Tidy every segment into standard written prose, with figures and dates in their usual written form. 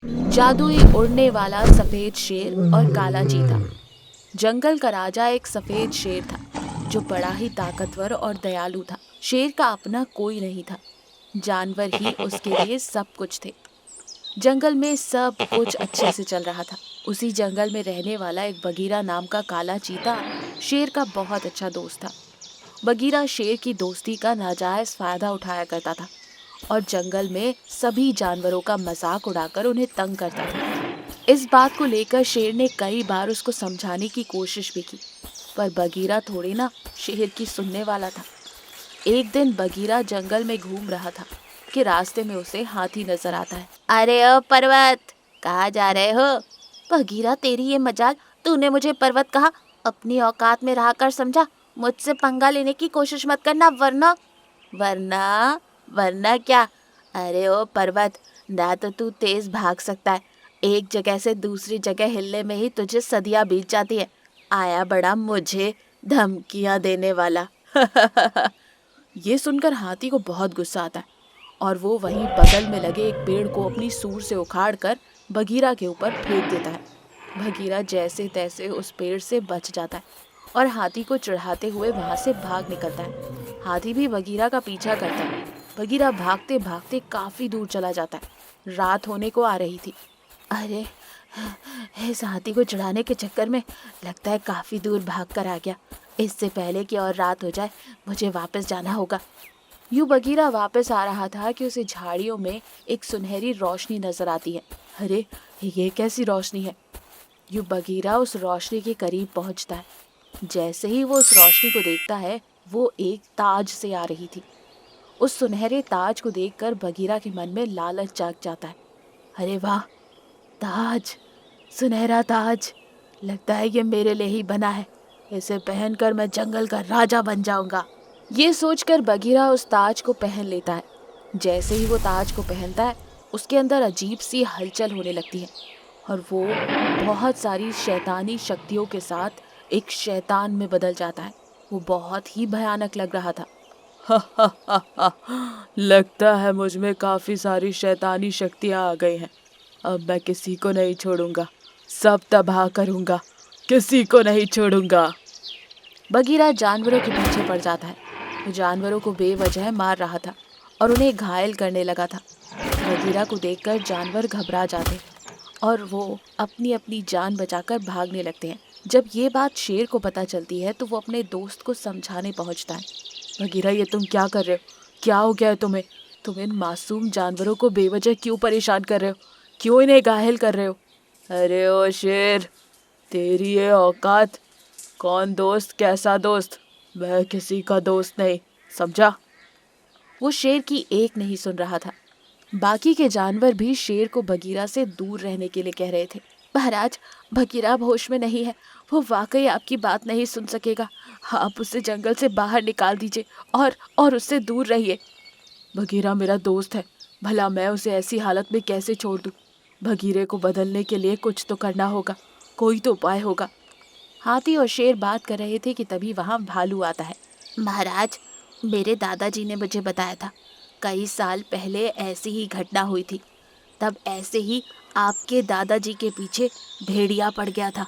जादुई उड़ने वाला सफेद शेर और काला चीता। जंगल का राजा एक सफेद शेर था जो बड़ा ही ताकतवर और दयालु था। शेर का अपना कोई नहीं था, जानवर ही उसके लिए सब कुछ थे। जंगल में सब कुछ अच्छे से चल रहा था। उसी जंगल में रहने वाला एक बगीरा नाम का काला चीता शेर का बहुत अच्छा दोस्त था। बगीरा शेर की दोस्ती का नाजायज फायदा उठाया करता था और जंगल में सभी जानवरों का मजाक उड़ाकर उन्हें तंग करता था। इस बात को लेकर शेर ने कई बार उसको समझाने की कोशिश भी की, पर बगीरा थोड़ी ना शेर की सुनने वाला था। एक दिन बगीरा जंगल में घूम रहा था कि रास्ते में उसे हाथी नजर आता है। अरे ओ पर्वत, कहाँ जा रहे हो? बगीरा, तेरी ये मजाक, तूने मुझे पर्वत कहा? अपनी औकात में रहा कर, समझा? मुझसे पंगा लेने की कोशिश मत करना, वरना वरना वरना क्या? अरे ओ पर्वत, ना तो तू तेज भाग सकता है, एक जगह से दूसरी जगह हिलने में ही तुझे सदियां बीत जाती है। आया बड़ा मुझे धमकियां देने वाला। ये सुनकर हाथी को बहुत गुस्सा आता है और वो वहीं बगल में लगे एक पेड़ को अपनी सूंड से उखाड़कर बगीरा के ऊपर फेंक देता है। बगीरा जैसे तैसे उस पेड़ से बच जाता है और हाथी को चढ़ाते हुए वहां से भाग निकलता है। हाथी भी बगीरा का पीछा करता है। बगीरा भागते भागते काफी दूर चला जाता है। रात होने को आ रही थी। अरे, इस हाथी को चढ़ाने के चक्कर में लगता है काफी दूर भाग कर आ गया। इससे पहले कि और रात हो जाए मुझे वापस जाना होगा। यूं बगीरा वापस आ रहा था कि उसे झाड़ियों में एक सुनहरी रोशनी नजर आती है। अरे, ये कैसी रोशनी है? यूं बगीरा उस रोशनी के करीब पहुंचता है। जैसे ही वो उस रोशनी को देखता है, वो एक ताज से आ रही थी। उस सुनहरे ताज को देखकर बगीरा के मन में लालच जाग जाता है। अरे वाह, ताज, सुनहरा ताज, लगता है ये मेरे लिए ही बना है। इसे पहनकर मैं जंगल का राजा बन जाऊंगा। ये सोचकर बगीरा उस ताज को पहन लेता है। जैसे ही वो ताज को पहनता है, उसके अंदर अजीब सी हलचल होने लगती है और वो बहुत सारी शैतानी शक्तियों के साथ एक शैतान में बदल जाता है। वो बहुत ही भयानक लग रहा था। लगता है मुझ में काफी सारी शैतानी शक्तियां आ गई हैं। अब मैं किसी को नहीं छोड़ूंगा, सब तबाह करूंगा, किसी को नहीं छोड़ूंगा। बगीरा जानवरों के पीछे पड़ जाता है। वो जानवरों को बेवजह मार रहा था और उन्हें घायल करने लगा था। बगीरा को देखकर जानवर घबरा जाते और वो अपनी अपनी जान बचाकर भागने लगते हैं। जब ये बात शेर को पता चलती है तो वो अपने दोस्त को समझाने पहुंचता है। बगीरा, ये तुम क्या कर रहे हो? क्या हो गया है तुम्हें? तुम इन मासूम जानवरों को बेवजह क्यों परेशान कर रहे हो? क्यों इन्हें घायल कर रहे हो? अरे ओ शेर, तेरी ये औकात! कौन दोस्त, कैसा दोस्त? मैं किसी का दोस्त नहीं, समझा? वो शेर की एक नहीं सुन रहा था। बाकी के जानवर भी शेर को बगीरा से दूर रहने के लिए कह रहे थे। महाराज, बगीरा अब होश में नहीं है, वो वाकई आपकी बात नहीं सुन सकेगा। आप उसे जंगल से बाहर निकाल दीजिए और उससे दूर रहिए। बगीरा मेरा दोस्त है, भला मैं उसे ऐसी हालत में कैसे छोड़ दूं? बगीरे को बदलने के लिए कुछ तो करना होगा, कोई तो उपाय होगा। हाथी और शेर बात कर रहे थे कि तभी वहां भालू आता है। महाराज, मेरे दादाजी ने मुझे बताया था, कई साल पहले ऐसी ही घटना हुई थी। तब ऐसे ही आपके दादाजी के पीछे भेड़िया पड़ गया था,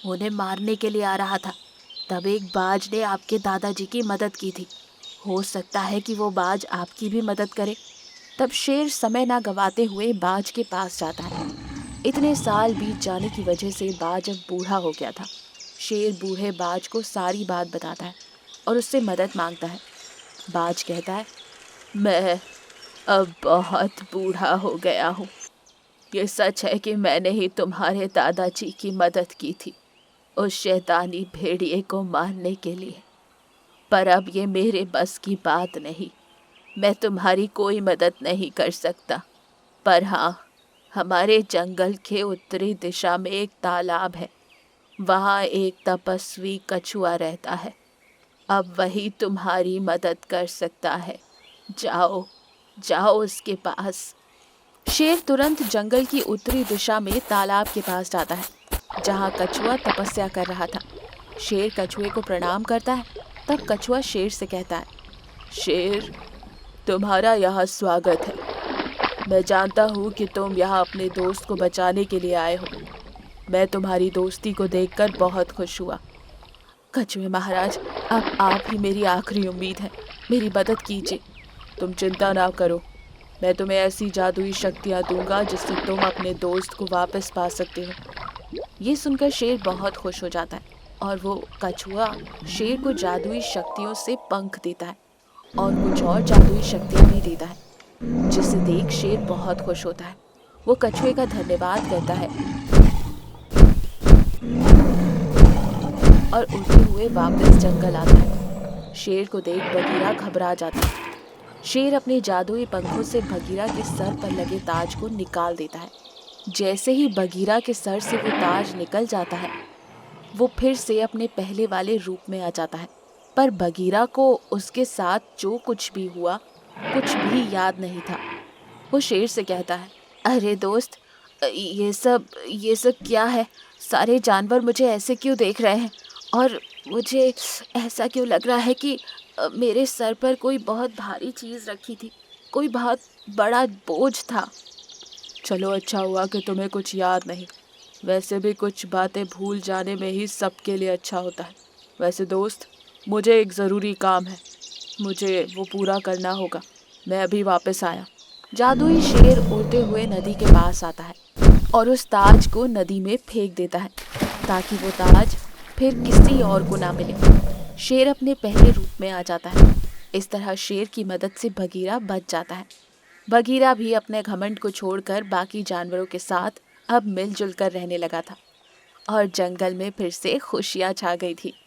उन्हें मारने के लिए आ रहा था। तब एक बाज ने आपके दादाजी की मदद की थी। हो सकता है कि वो बाज आपकी भी मदद करे। तब शेर समय ना गवाते हुए बाज के पास जाता है। इतने साल बीत जाने की वजह से बाज अब बूढ़ा हो गया था। शेर बूढ़े बाज को सारी बात बताता है और उससे मदद मांगता है। बाज कहता है, मैं अब बहुत बूढ़ा हो गया हूँ। ये सच है कि मैंने ही तुम्हारे दादाजी की मदद की थी उस शैतानी भेड़िए को मारने के लिए, पर अब ये मेरे बस की बात नहीं। मैं तुम्हारी कोई मदद नहीं कर सकता। पर हाँ, हमारे जंगल के उत्तरी दिशा में एक तालाब है, वहाँ एक तपस्वी कछुआ रहता है। अब वही तुम्हारी मदद कर सकता है। जाओ, जाओ उसके पास। शेर तुरंत जंगल की उत्तरी दिशा में तालाब के पास जाता है, जहाँ कछुआ तपस्या कर रहा था। शेर कछुए को प्रणाम करता है। तब कछुआ शेर से कहता है, शेर, तुम्हारा यहाँ स्वागत है। मैं जानता हूँ कि तुम यहाँ अपने दोस्त को बचाने के लिए आए हो। मैं तुम्हारी दोस्ती को देखकर बहुत खुश हुआ। कछुए महाराज, अब आप ही मेरी आखिरी उम्मीद है। मेरी मदद कीजिए। तुम चिंता ना करो, मैं तुम्हें ऐसी जादुई शक्तियाँ दूंगा जिससे तुम अपने दोस्त को वापस पा सकते हो। ये सुनकर शेर बहुत खुश हो जाता है और वो कछुआ शेर को जादुई शक्तियों से पंख देता है और कुछ और जादुई शक्तियाँ भी देता है, जिसे देख शेर बहुत खुश होता है। वो कछुए का धन्यवाद करता है और उड़ते हुए वापस जंगल आता है। शेर को देख बगीरा घबरा जाता है। शेर अपने जादुई पंखों से बगीरा के सर पर लगे ताज को निकाल देता है। जैसे ही बगीरा के सर से वो ताज निकल जाता है, वो फिर से अपने पहले वाले रूप में आ जाता है। पर बगीरा को उसके साथ जो कुछ भी हुआ कुछ भी याद नहीं था। वो शेर से कहता है, अरे दोस्त, ये सब क्या है? सारे जानवर मुझे ऐसे क्यों देख रहे हैं और मुझे ऐसा क्यों लग रहा है कि मेरे सर पर कोई बहुत भारी चीज़ रखी थी, कोई बहुत बड़ा बोझ था। चलो, अच्छा हुआ कि तुम्हें कुछ याद नहीं। वैसे भी कुछ बातें भूल जाने में ही सबके लिए अच्छा होता है। वैसे दोस्त, मुझे एक ज़रूरी काम है, मुझे वो पूरा करना होगा। मैं अभी वापस आया। जादुई शेर उड़ते हुए नदी के पास आता है और उस ताज को नदी में फेंक देता है ताकि वो ताज फिर किसी और को ना मिले। शेर अपने पहले रूप में आ जाता है। इस तरह शेर की मदद से बगीरा बच जाता है। बगीरा भी अपने घमंड को छोड़कर बाकी जानवरों के साथ अब मिलजुल कर रहने लगा था और जंगल में फिर से खुशियां छा गई थी।